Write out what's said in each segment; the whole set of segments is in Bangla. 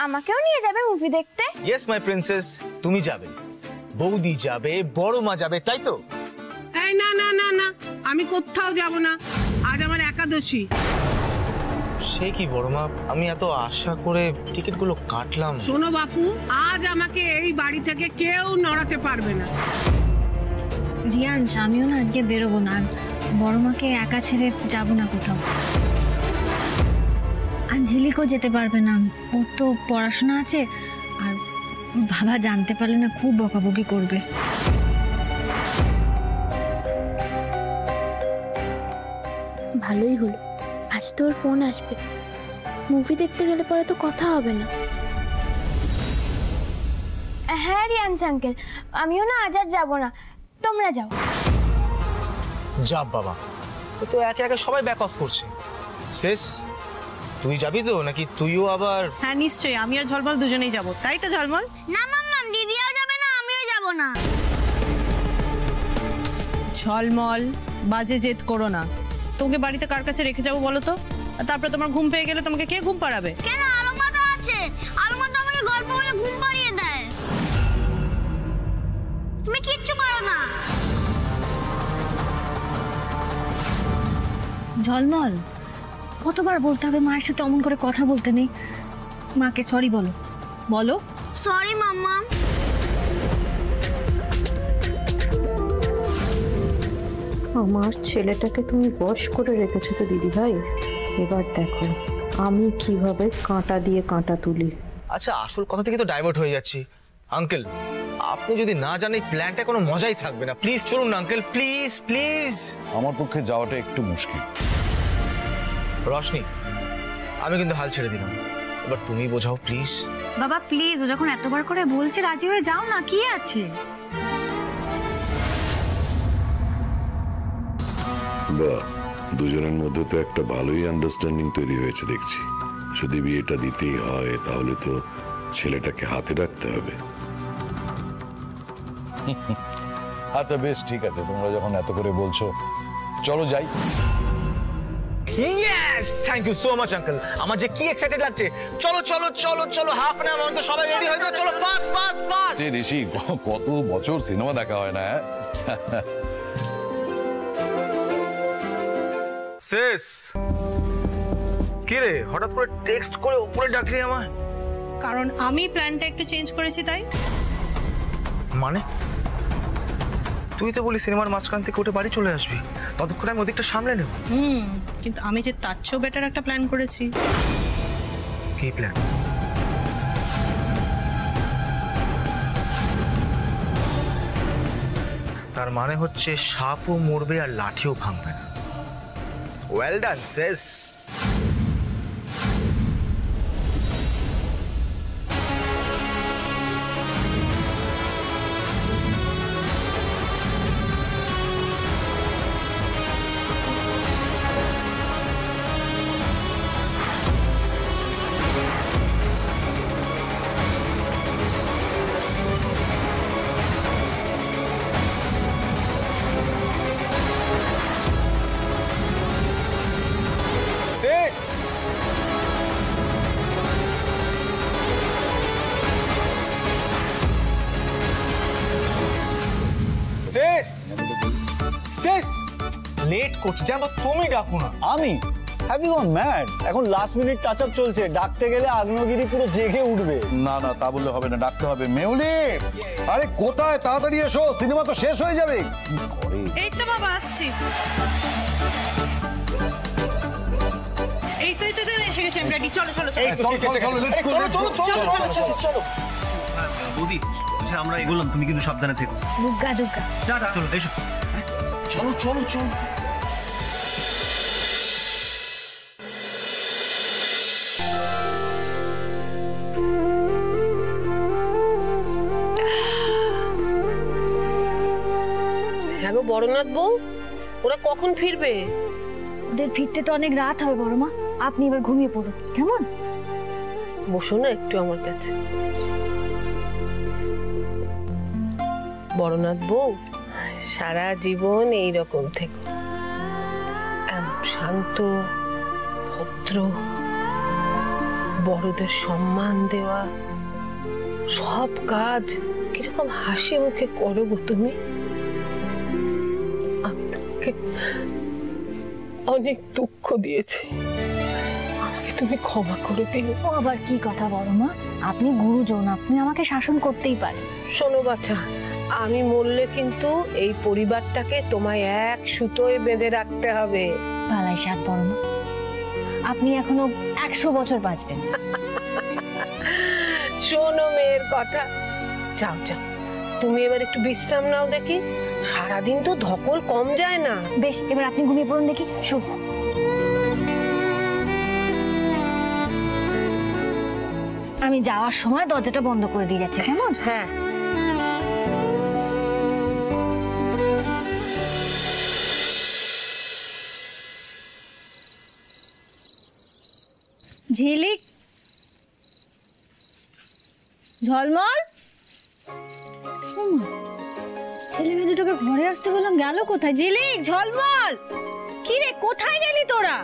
আমাকেও নিয়ে যাবে মুভি দেখতে? ইয়েস মাই প্রিন্সেস, তুমি যাবে, বৌদি যাবে, বড় মা যাবে, তাই তো? এই না না না না, আমি কোথাও যাব না, আজ আমার একাদশী। সে কি বড় মা, আমি এত আশা করে টিকিটগুলো কাটলাম। শোনো বাপু, আজ আমাকে এই বাড়ি থেকে কেউ নড়াতে পারবে না। রিয়াংশ, আমিও না আজকে বেরোবো না, বড় মাকে একা ছেড়ে যাব না কোথাও। আর ঝিলিকও যেতে পারবে না, ওর তো পড়াশোনা আছে, আর বাবা জানতে পারলে না খুব বকাবকি করবে। ভালোই হলো, আজ তোর ফোন আসবে, মুভি দেখতে গেলে পরে তো কথা হবে না। হ্যাঁ রিয়াংশ আঙ্কেল, আমিও না আজ আর যাবো না, তোমরা যাও। যাব বাবা, তো একে একে সবাই ব্যাক অফ করছে। শেষ, তুই যাবি তো নাকি তুইও আবার? হ্যাঁ নিশ্চয়ই, আমি আর ঝলমল দুজনেই যাব, তাই তো ঝলমল? না মাম্মাম, দিদিও যাবে না, আমিও যাব না। ঝলমল, বাজে জেদ করো না। তোমাকে বাড়িতে কার কাছে রেখে যাবো বলো তো? আর তারপরে তোমার ঘুম পেয়ে গেলে তোমাকে কে ঘুম পাড়াবে? কেন, আলমা তো আছে, আলমা তো আমাকে গল্প বলে ঘুম পাড়িয়ে দেয়। তুমি কিচ্ছু করো না। ঝলমল, কতবার বলতে হবে মায়ের সাথে অমন করে কথা বলতে নেই? মাকে সরি বলো, বলো। সরি মাম্মা। আমার ছেলেটাকে তুমি বশ করে রেখেছো তো দিদি ভাই, এবার দেখো আমি কিভাবে কাঁটা দিয়ে কাঁটা তুলি। আচ্ছা, আসল কথা থেকে তো ডাইভার্ট হয়ে যাচ্ছি। আঙ্কেল, আপনি যদি না জানেন প্ল্যানটা কোনো মজাই থাকবে না। প্লিজ চলুন না আঙ্কেল, প্লিজ প্লিজ। আমার পক্ষে যাওয়াটা একটু মুশকিল। রশনি, আমি কিন্তু হাল ছেড়ে দিলাম, এবার তুমি বোঝাও প্লিজ। বাবা প্লিজ, ও যখন এতবার করে বলছে রাজি হয়ে যাও না, কি আছে? বাহ, দুজনের মধ্যে তো একটা ভালোই আন্ডারস্ট্যান্ডিং তৈরি হয়েছে দেখছি। যদি বিয়েটা দিতেই হয় তাহলে তো ছেলেটাকে হাতে রাখতে হবে। আচ্ছা বেশ, ঠিক আছে, তোমরা যখন এত করে বলছো চলো যাই। Yes, thank you so much uncle, আমার যে কি এক্সাইটেড লাগছে। চলো চলো চলো চলো, হাফ অ্যান আওয়ার মধ্যে সবাই রেডি হয়ে যাও, চলো ফাস্ট ফাস্ট ফাস্ট। ঋষি, কত বছর সিনেমা দেখা হয় না। শেষ কি রে, হঠাৎ করে টেক্সট করে উপরে ডাকলি আমায়? কারণ আমি প্ল্যানটা একটু চেঞ্জ করেছি তাই। মানে তুই তো বলি সিনেমার মাঝখান থেকে উঠে বাড়ি চলে আসবি, ততক্ষণ আমি ওদিকটা সামলে নেব। কিন্তু আমি যে তার চেয়েও বেটার একটা প্ল্যান করেছি। কি প্ল্যান? তার মানে হচ্ছে সাপও মরবে আর লাঠিও ভাঙবে না। ওয়েল ডান শেষ। শেষ শেষ লেট করছি, জানো তুমি ডাকো না। আমি? Have you gone mad? এখন লাস্ট মিনিট টাচ আপ চলছে, ডাকতে গেলে আগ্নেয়গিরি পুরো জেগে উঠবে। না না, তা বললে হবে না, ডাকতে হবে। মেহুলি, আরে কোথায়, তাড়াতাড়ি এসো, সিনেমা তো শেষ হয়ে যাবে। এই তো বাবা আসছি। এই তো এসে গেছি, আমরা রেডি। চলো চলো চলো। বৌদি, আমরা এগোলাম, তুমি কিন্তু সাবধানে থেকো। দুগ্গা দুগ্গা। চলো এসো। চলো চলো চলো। হ্যাঁ গো বড়নাথ বউ, ওরা কখন ফিরবে? ওদের ফিরতে তো অনেক রাত হবে বড় মা, আপনি এবার ঘুমিয়ে পড়ুন কেমন? বসো না একটু আমার কাছে। বড়নাথ বউ, সারা জীবন এইরকম থেকো, শান্ত ভদ্র বড়দের সম্মান দেওয়া, সব কাজ কিরকম হাসি মুখে করো গো তুমি। আমি তোমাকে অনেক দুঃখ দিয়েছি, আমাকে তুমি ক্ষমা করে দিও। ও আবার কি কথা বড় মা, আপনি গুরুজন, আপনি আমাকে শাসন করতেই পারেন। শোনো বাচ্চা, আমি মরলে কিন্তু এই পরিবারটাকে তোমায় এক সুতোয় বেঁধে রাখতে হবে। ভালাই সাত বড় মা, আপনি এখনো 100 বছর বাঁচবেন। শোনো মেয়ের কথা, যাও যাও তুমি এবার একটু বিশ্রাম নাও দেখি, সারাদিন তো ধকল কম যায় না। বেশ, এবার আপনি ঘুমিয়ে পড়ুন দেখি। শুভ। আমি যাওয়ার সময় দরজাটা বন্ধ করে দিয়ে যাচ্ছি, কেমন? হ্যাঁ। ঝিলিক, ঝলমল, ছেলে মেয়ে দুটোকে ঘরে আসতে বললাম, গেল কোথায়? ঝিলিক, ঝলমল, কি রে, কোথায় গেলি তোরা?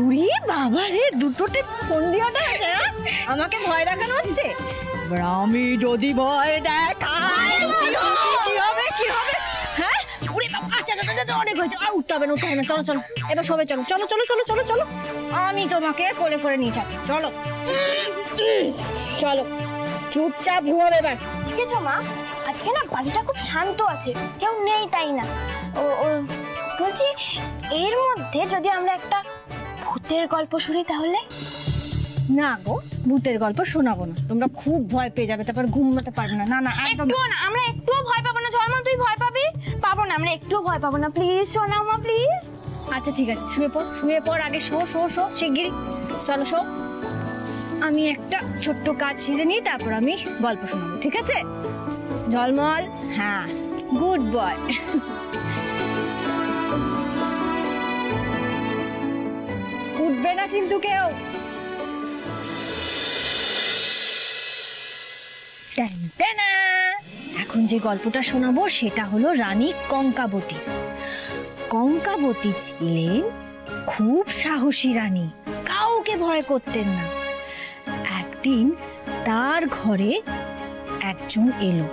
উড়ি বাবা রে, দুটোতে ফোন দিয়াটা আছে, আমাকে ভয় দেখানো হচ্ছে। আমি যদি ভয় দেখাই কি হবে, কি হবে? হ্যাঁ, উড়ি বাবা, আচ্ছা অনেক হয়েছে, আর উঠতে হবে না, উঠতে হবে না, চলো চলো এবার সবাই চলো চলো চলো চলো চলো চলো, আমি তোমাকে কোলে করে নিয়ে যাচ্ছি, চলো চলো, চুপচাপ ঘুমাবে এবার। ঠিক আছে মা, আজকে না বাড়িটা খুব শান্ত আছে, কেউ নেই তাই না। ও বলছি, এর মধ্যে যদি আমরা একটা ভূতের গল্প শুনি তাহলে? না গো, ভূতের গল্প শোনাবো না, তোমরা খুব ভয় পেয়ে যাবে, তারপর ঘুমাতে পারবে না। না না, একদম না, আমরা একটুও ভয় পাবো না। ঝলমল, তুই ভয় পাবি? পাবো না, আমরা একটুও ভয় পাবো না, প্লিজ শোনাও মা, প্লিজ। আচ্ছা ঠিক আছে, শুয়ে পড়, শুয়ে পড়, আগে শো শো শো শিগগিরই, চলো শো। আমি একটা ছোট্ট কাজ সেরে নিই, তারপর আমি গল্প শোনাবো, ঠিক আছে? ঝলমল, হ্যাঁ, গুড বয়। উঠবে না কিন্তু কেউ। এখন যে গল্পটা শোনাবো সেটা হলো রানী কঙ্কাবতীর। কঙ্কাবতী ছিলেন খুব সাহসী রানী, কাউকে ভয় করতেন না। একদিন তার ঘরে একজন এলো,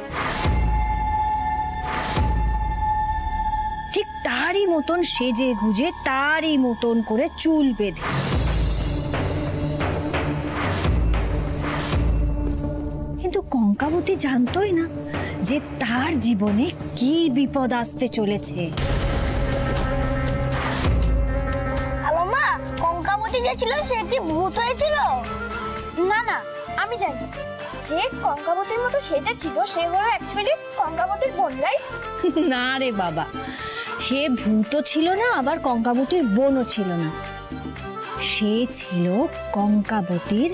ঠিক তারই মতন সেজে গুজে, তারই মতন করে চুল বেঁধে। কিন্তু কঙ্কাবতী জানতোই না যে তার জীবনে কি বিপদ আসতে চলেছে। মা, কঙ্কাবতী যে ছিল সে কি ভূত হয়েছিল? না না, আমি জানি যে কঙ্কাবতীর মতো সেজে ছিল সে হলো অ্যাকচুয়ালি কঙ্কাবতীর বোন, রাইট? না রে বাবা, সে ভূত ছিল না, আবার কঙ্কাবতীর বোনও ছিল না। সে ছিল কঙ্কাবতীর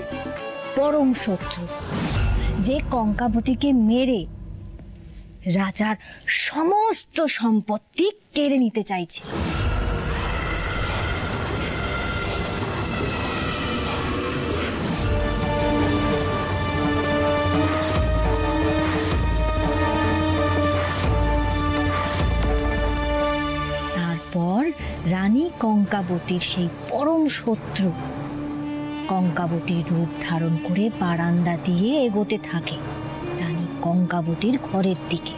পরম শত্রু, যে কঙ্কাবতীকে মেরে রাজার সমস্ত সম্পত্তি কেড়ে নিতে চাইছে। তারপর রানী কঙ্কাবতীর সেই পরম শত্রু কঙ্কাবতীর রূপ ধারণ করে বারান্দা দিয়ে এগোতে থাকে রানী কঙ্কাবতীর ঘরের দিকে।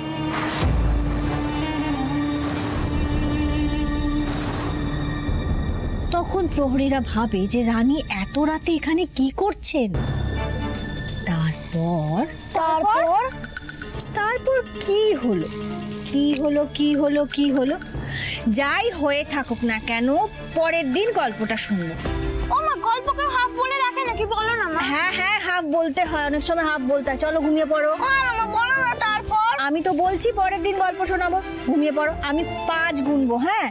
তখন প্রহরীরা ভাবে যে রানী এত রাতে এখানে কি করছেন। তারপর তারপর তারপর কি হলো কি হলো কি হলো কি হলো যাই হয়ে থাকুক না কেন, পরের দিন গল্পটা শুনবো। ও মা, গল্পকে হাফ বলে রাখে নাকি? বলো না মা। হ্যাঁ হ্যাঁ, হাফ বলতে হয়, অনেক সময় হাফ বলতে হয়। চলো ঘুমিয়ে পড়ো। মামা বলো না। তারপর আমি তো বলছি পরের দিন গল্প শোনাবো, ঘুমিয়ে পড়ো। আমি 5 গুনবো, হ্যাঁ,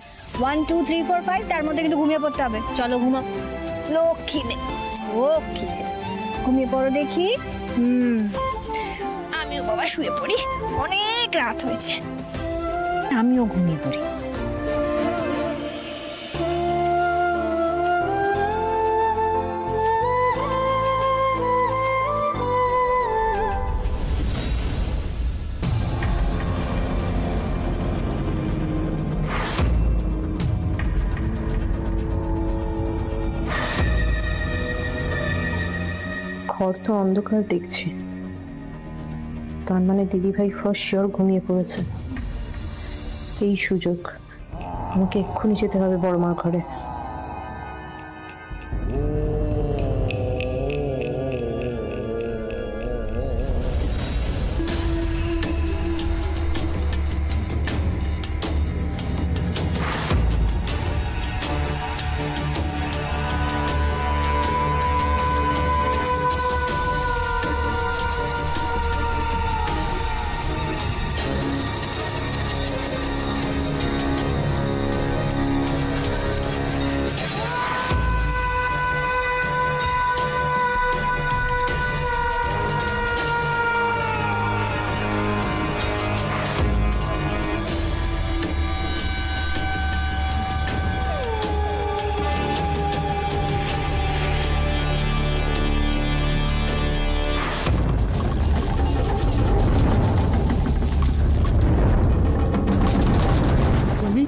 1 2 3 4 5, তার মধ্যে কিন্তু ঘুমিয়ে পড়তে হবে। চলো ঘুমাও, লক্ষ্মী নে, লক্ষ্মী ছেলে, ঘুমিয়ে পড়ো দেখি। আমিও বাবা শুয়ে পড়ি, অনেক রাত হয়েছে, আমিও ঘুমিয়ে পড়ি। ঘর তো অন্ধকার দেখছি, তার মানে দিদিভাই ফার্স্ট শিওর ঘুমিয়ে পড়েছে। এই সুযোগ, আমাকে এক্ষুনি যেতে হবে বড়মার ঘরে।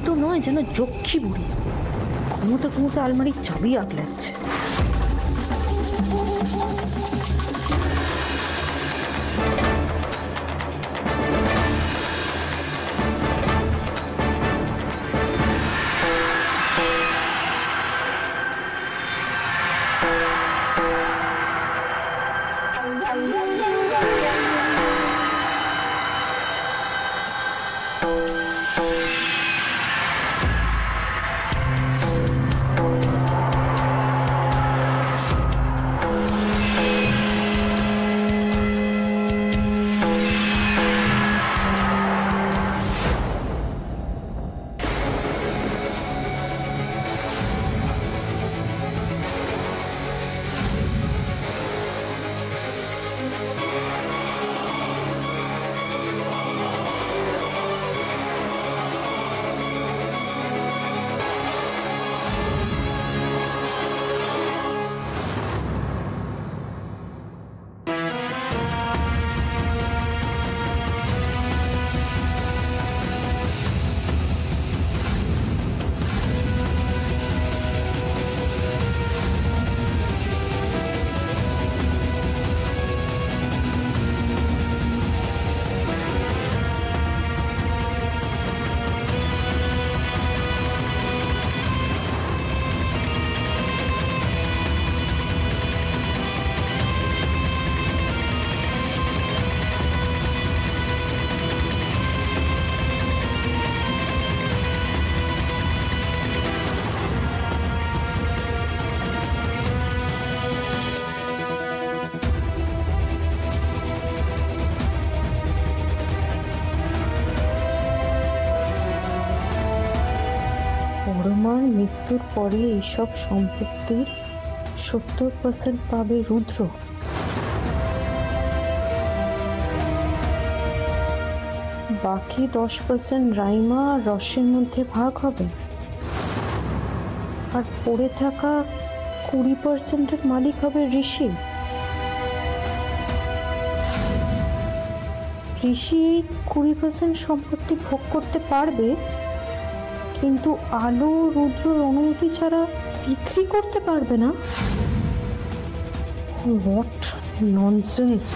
তো নয়, যেন যক্ষী বুড়ি ক্ষমতা ক্ষমতা আলমারির চাবি আগলাচ্ছে। বড়মার মৃত্যুর পরে এইসব সম্পত্তির 70% পাবে রুদ্র। বাকি 10% রাইমা আর রসের মধ্যে ভাগ হবে, আর পড়ে থাকা 20%-এর মালিক হবে ঋষি। ঋষি 20% সম্পত্তি ভোগ করতে পারবে, কিন্তু আলো রুদ্রর অনুমতি ছাড়া বিক্রি করতে পারবে না। What nonsense!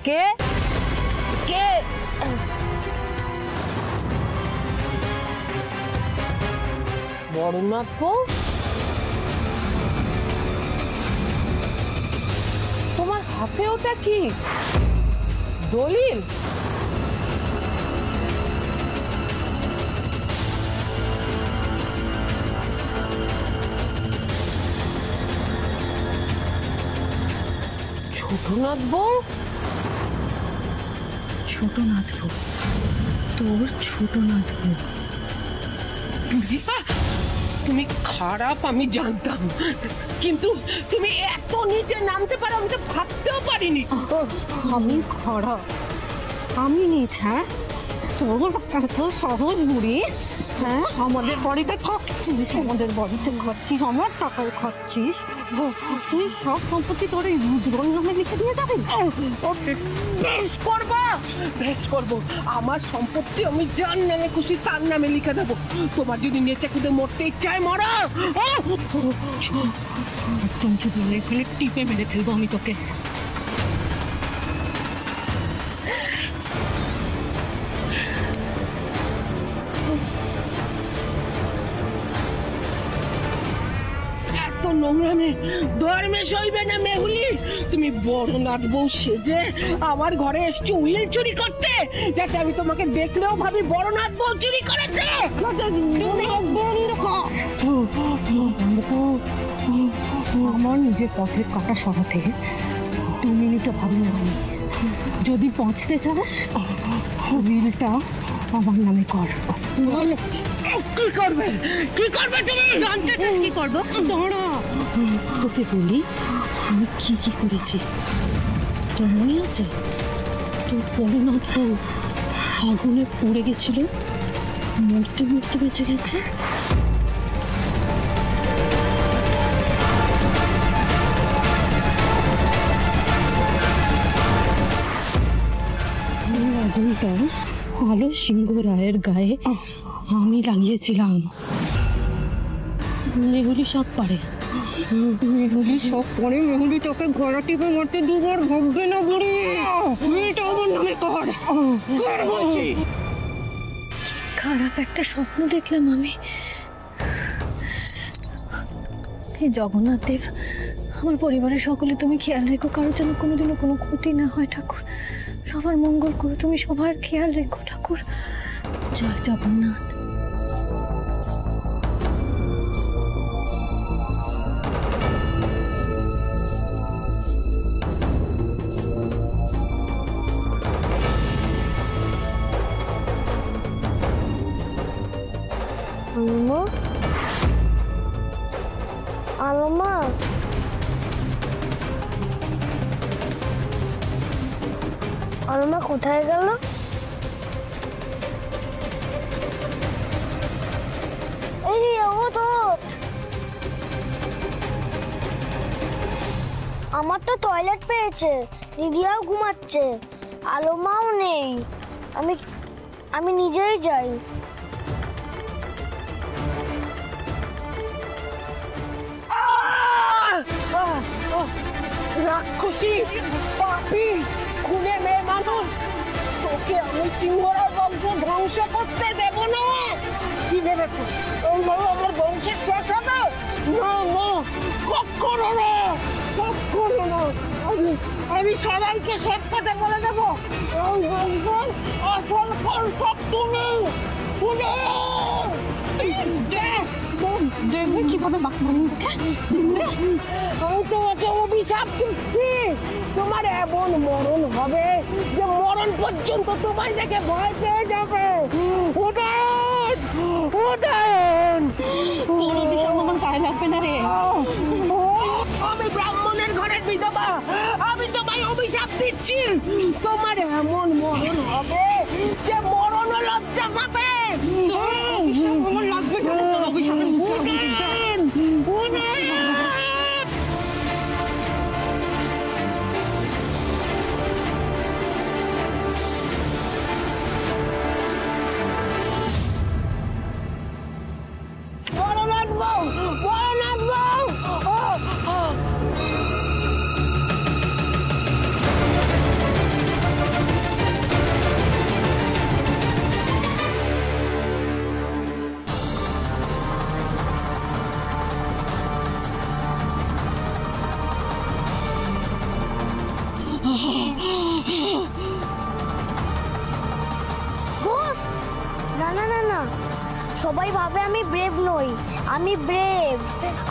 কে কে বড়নাথ বউ, তোমার হাতে ওটা কি দলিল? ছোটনাথ বউ, ছোটনাথ বউ, তোর ছোটনাথ বউ। তুমি খারাপ আমি জানতাম, কিন্তু তুমি এত নিচে নামতে পারো আমি তো ভাবতেও পারিনি। আমি খারাপ, আমি নিচ? হ্যাঁ, তোর এত সহজ বুড়ি? হ্যাঁ, আমাদের বাড়িতে থাকছিস, আমাদের বাড়িতে খাচ্ছিস, আমার টাকায় খাচ্ছিস। তুই সব সম্পত্তি তোর এই রুদ্রর নামে লিখে দিয়ে যাবি? বেশ করবো, বেশ করবো। আমার সম্পত্তি আমি যার নামে খুশি তার নামে লিখে দেবো। তোমার যদি নেচে কুদে মরতে ইচ্ছায় মরো, একদম যদি এখানে টিপে মেরে ফেলবো আমি তোকে। নোংরামে ধর্মে সইবে না মেহুলি। তুমি বড় নাট বউ সেজে আমার ঘরে এসছো উইল চুরি করতে, যাতে আমি তোমাকে দেখলেও ভাবি বড় নাট বউ চুরি করেছে। আমার নিজের পথের কাটা সরাতে 2 মিনিটও ভাবি না আমি। যদি বাঁচতে চাস উইলটা আমার নামে কর। কি করবে, কি করবে তুমি? জানতে চাস কি করবো? দাঁড়া, তোকে বলি আমি কি কি করেছি। তোর মনে আছে তোর পরনাথ বউ আগুনে পড়ে গেছিল, মরতে মরতে বেঁচে গেছে। আগুনটা আলো সিংহ রায়ের গায়ে আমি লাগিয়েছিলাম। মেহুলি সব পারে, মেহুলি সব পরে। মেহুলি তোকে ঘোড়া টিপে মারতে 2 বার ভাববে না বুড়ি। মেয়েটা আমার নামে কর, বলছি। খারাপ একটা স্বপ্ন দেখলাম আমি। হে জগন্নাথ দেব, আমার পরিবারের সকলে তুমি খেয়াল রেখো, কারোর জন্য কোনোদিনও কোনো ক্ষতি না হয় ঠাকুর। সবার মঙ্গল করো, তুমি সবার খেয়াল রেখো ঠাকুর। জয় জগন্নাথ। আলোমা, আলোমা কোথায় গেল? এই ও তো আমার তো টয়লেট পেয়েছে, দিদিয়াও ঘুমাচ্ছে, আলোমাও নেই। আমি নিজেই যাই। রাক্ষসী, পাপী, খুনে মেয়ে মানুষ, তোকে আমি সিংহরাজ বংশ ধ্বংস করতে দেব না। কি ভেবেছো এইভাবে আমার বংশের শেষ হবে? না না, কখনো না, কখনো না। আমি সবাইকে সব কথা বলে দেবো। এই বংশের আসল ফল সব তুমি। দেখবে কিভাবে আমি তোমাকে অভিশাপ দিচ্ছি, তোমার এমন মরণ হবে যে মরণ পর্যন্ত তোমায় দেখে ভয় পেয়ে যাবে। উদয়ন, উদয়ন, তোর অভিশাপ আমার গায়ে লাগবে না রে। আমি ব্রাহ্মণের ঘরের বিধবা, আমি তোমায় অভিশাপ দিচ্ছি। তোমার এমন মরণ হবে যে মরণ লজ্জা পাবে। আমার লাগবে না অভিশাপ। না না না না, সবাই ভাবে আমি ব্রেভ নই। আমি ব্রেভ।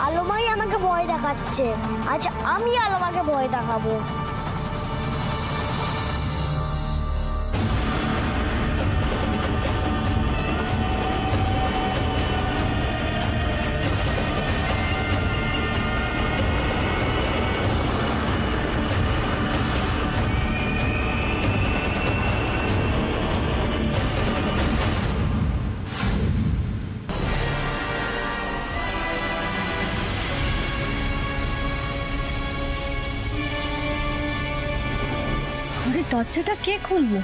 আলোমাই আমাকে ভয় দেখাচ্ছে, আজ আমি আলোমাকে ভয় দেখাবো। ঘরের দরজাটা কে খুললো?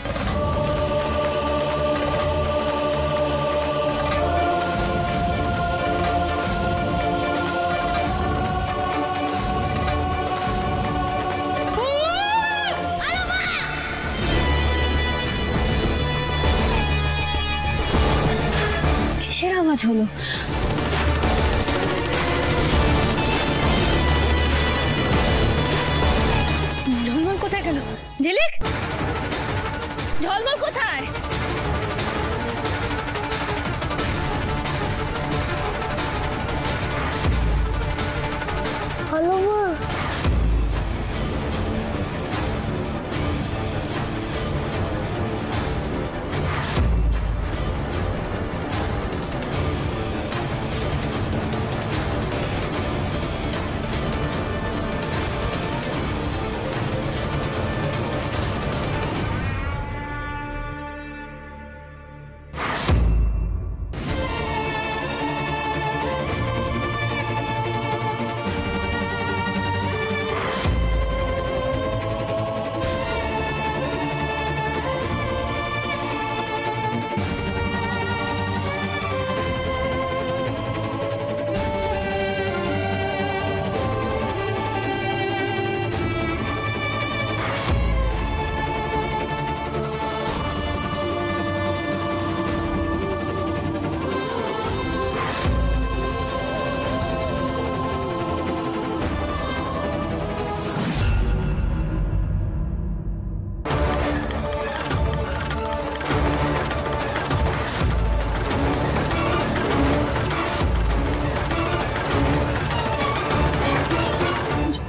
কিসের আওয়াজ হলো? ঝলমল কোথায় গেল? ঝিলিক, ঝলমল কোথায়? হ্যালো মা,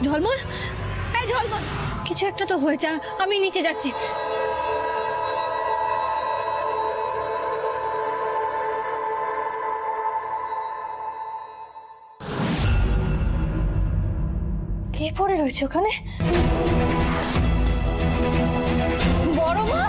ঝলমল, এই ঝলমল, কিছু একটা তো হয়েছে। আমি নিচে যাচ্ছি। কে পড়ে রয়েছে ওখানে? বড় মা?